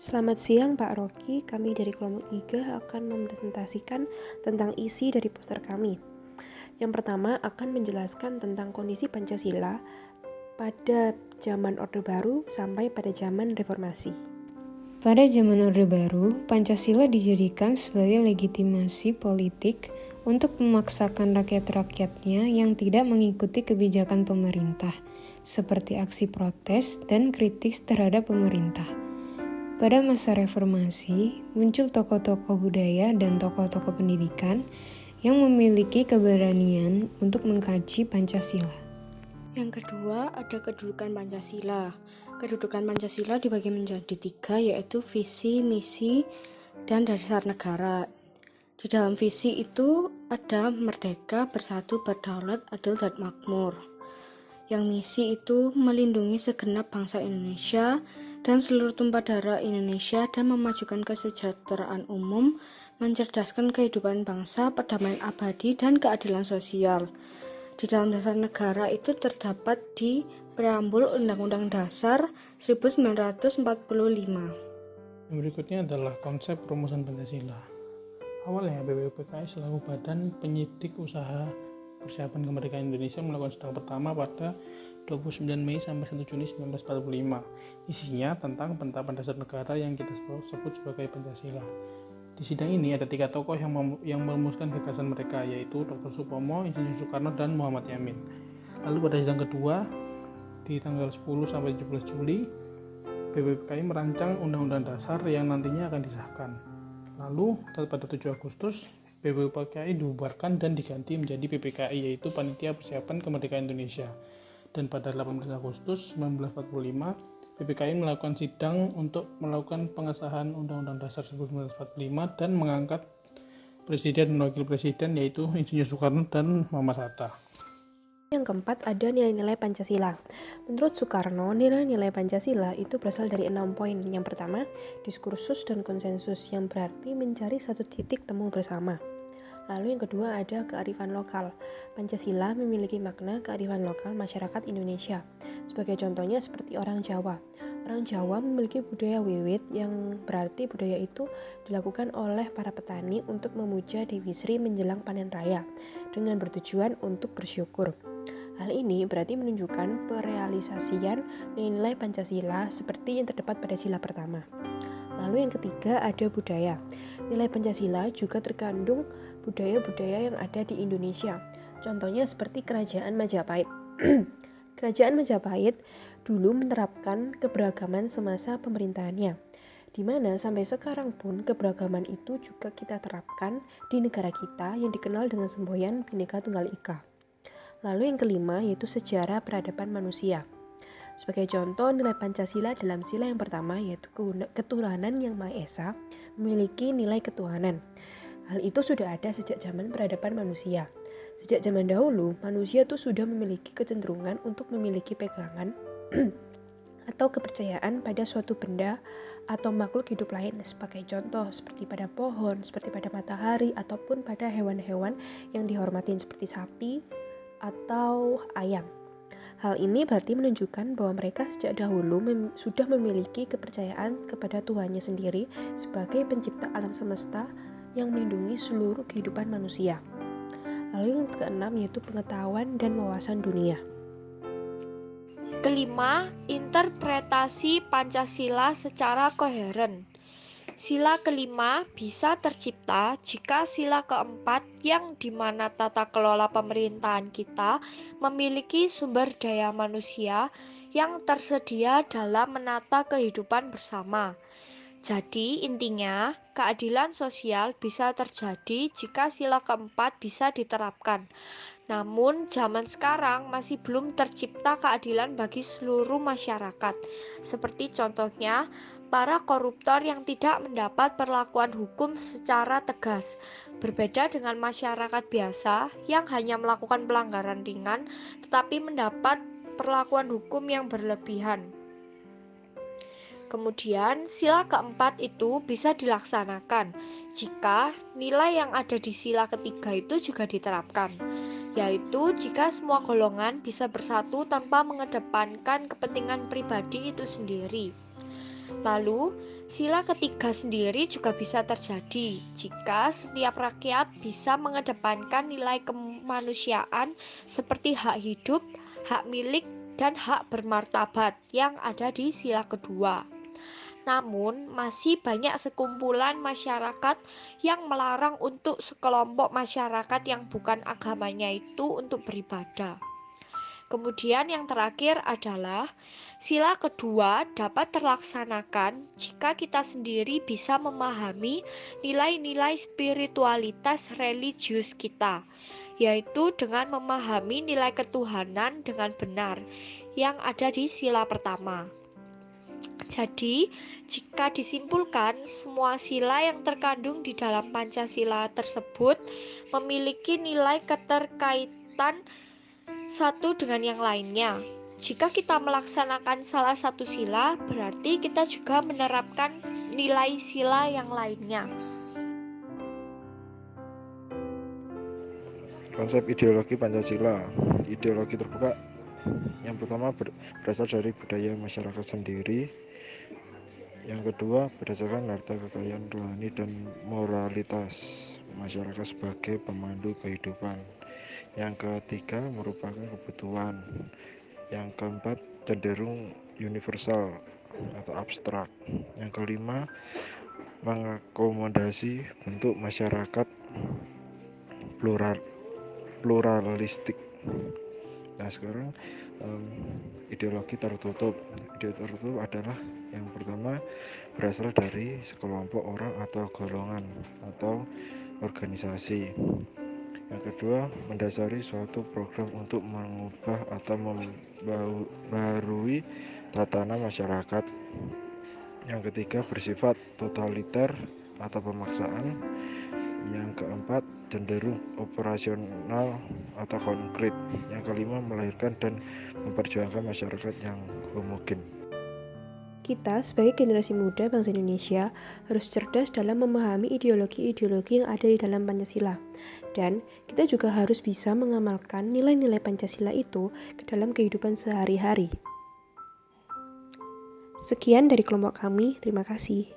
Selamat siang Pak Rocky, kami dari kelompok 3 akan mempresentasikan tentang isi dari poster kami. Yang pertama akan menjelaskan tentang kondisi Pancasila pada zaman Orde Baru sampai pada zaman Reformasi. Pada zaman Orde Baru, Pancasila dijadikan sebagai legitimasi politik untuk memaksakan rakyat-rakyatnya yang tidak mengikuti kebijakan pemerintah, seperti aksi protes dan kritis terhadap pemerintah. Pada masa reformasi, muncul tokoh-tokoh budaya dan tokoh-tokoh pendidikan yang memiliki keberanian untuk mengkaji Pancasila. Yang kedua, ada kedudukan Pancasila. Kedudukan Pancasila dibagi menjadi 3, yaitu visi, misi, dan dasar negara. Di dalam visi itu ada merdeka, bersatu, berdaulat, adil, dan makmur. Yang misi itu melindungi segenap bangsa Indonesia dan seluruh tumpah darah Indonesia dan memajukan kesejahteraan umum, mencerdaskan kehidupan bangsa, perdamaian abadi, dan keadilan sosial. Di dalam dasar negara itu terdapat di Preambul Undang-Undang Dasar 1945. Yang berikutnya adalah konsep perumusan Pancasila. Awalnya BPUPKI selaku Badan Penyidik Usaha Persiapan Kemerdekaan Indonesia melakukan sidang pertama pada 29 Mei sampai 1 Juni 1945. Isinya tentang penetapan dasar negara yang kita sebut sebagai Pancasila. Di sidang ini ada 3 tokoh yang merumuskan gagasan mereka, yaitu Dr. Supomo, Insinyur Soekarno, dan Muhammad Yamin. Lalu pada sidang kedua, di tanggal 10 sampai 17 Juli, BPUPKI merancang Undang-Undang Dasar yang nantinya akan disahkan. Lalu pada 7 Agustus, BPUPKI dibubarkan dan diganti menjadi PPKI, yaitu Panitia Persiapan Kemerdekaan Indonesia. Dan pada 18 Agustus 1945, PPKI melakukan sidang untuk melakukan pengesahan Undang-Undang Dasar 1945 dan mengangkat Presiden dan Wakil Presiden, yaitu Insinyur Soekarno dan Muhammad Hatta. Yang keempat ada nilai-nilai Pancasila. Menurut Soekarno, nilai-nilai Pancasila itu berasal dari 6 poin. Yang pertama, diskursus dan konsensus, yang berarti mencari satu titik temu bersama. Lalu yang kedua ada kearifan lokal. Pancasila memiliki makna kearifan lokal masyarakat Indonesia. Sebagai contohnya seperti orang Jawa. Orang Jawa memiliki budaya wiwit yang berarti budaya itu dilakukan oleh para petani untuk memuja Dewi Sri menjelang panen raya dengan bertujuan untuk bersyukur. Hal ini berarti menunjukkan perealisasian nilai Pancasila seperti yang terdapat pada sila pertama. Lalu yang ketiga ada budaya. Nilai Pancasila juga terkandung budaya-budaya yang ada di Indonesia. Contohnya seperti Kerajaan Majapahit. Kerajaan Majapahit dulu menerapkan keberagaman semasa pemerintahannya, di mana sampai sekarang pun keberagaman itu juga kita terapkan di negara kita yang dikenal dengan semboyan Bhinneka Tunggal Ika. Lalu yang kelima yaitu sejarah peradaban manusia. Sebagai contoh, nilai Pancasila dalam sila yang pertama yaitu ketuhanan yang Maha Esa memiliki nilai ketuhanan. Hal itu sudah ada sejak zaman peradaban manusia. Sejak zaman dahulu, manusia itu sudah memiliki kecenderungan untuk memiliki pegangan atau kepercayaan pada suatu benda atau makhluk hidup lain. Sebagai contoh, seperti pada pohon, seperti pada matahari, ataupun pada hewan-hewan yang dihormatin seperti sapi atau ayam. Hal ini berarti menunjukkan bahwa mereka sejak dahulu sudah memiliki kepercayaan kepada Tuhannya sendiri sebagai pencipta alam semesta yang melindungi seluruh kehidupan manusia. Lalu yang keenam yaitu pengetahuan dan wawasan dunia. Kelima, interpretasi Pancasila secara koheren. Sila kelima bisa tercipta jika sila keempat yang dimana tata kelola pemerintahan kita memiliki sumber daya manusia yang tersedia dalam menata kehidupan bersama. Jadi intinya, keadilan sosial bisa terjadi jika sila keempat bisa diterapkan. Namun zaman sekarang masih belum tercipta keadilan bagi seluruh masyarakat. Seperti contohnya, para koruptor yang tidak mendapat perlakuan hukum secara tegas. Berbeda dengan masyarakat biasa yang hanya melakukan pelanggaran ringan tetapi mendapat perlakuan hukum yang berlebihan. Kemudian, sila keempat itu bisa dilaksanakan jika nilai yang ada di sila ketiga itu juga diterapkan, yaitu jika semua golongan bisa bersatu tanpa mengedepankan kepentingan pribadi itu sendiri. Lalu, sila ketiga sendiri juga bisa terjadi jika setiap rakyat bisa mengedepankan nilai kemanusiaan seperti hak hidup, hak milik, dan hak bermartabat yang ada di sila kedua. Namun, masih banyak sekumpulan masyarakat yang melarang untuk sekelompok masyarakat yang bukan agamanya itu untuk beribadah. Kemudian yang terakhir adalah sila kedua dapat terlaksanakan jika kita sendiri bisa memahami nilai-nilai spiritualitas religius kita, yaitu dengan memahami nilai ketuhanan dengan benar yang ada di sila pertama. Jadi, jika disimpulkan, semua sila yang terkandung di dalam Pancasila tersebut memiliki nilai keterkaitan satu dengan yang lainnya. Jika kita melaksanakan salah satu sila, berarti kita juga menerapkan nilai sila yang lainnya. Konsep ideologi Pancasila. Ideologi terbuka yang pertama berasal dari budaya masyarakat sendiri. Yang kedua, berdasarkan harta kekayaan rohani dan moralitas masyarakat sebagai pemandu kehidupan. Yang ketiga, merupakan kebutuhan. Yang keempat, cenderung universal atau abstrak. Yang kelima, mengakomodasi bentuk masyarakat pluralistik. Nah, sekarang ideologi tertutup. Ideologi tertutup adalah yang pertama berasal dari sekelompok orang atau golongan atau organisasi. Yang kedua, mendasari suatu program untuk mengubah atau membarui tatanan masyarakat. Yang ketiga, bersifat totaliter atau pemaksaan. Yang keempat, cenderung operasional atau konkret. Yang kelima, melahirkan dan memperjuangkan masyarakat yang homogen. Kita sebagai generasi muda bangsa Indonesia harus cerdas dalam memahami ideologi-ideologi yang ada di dalam Pancasila. Dan kita juga harus bisa mengamalkan nilai-nilai Pancasila itu ke dalam kehidupan sehari-hari. Sekian dari kelompok kami, terima kasih.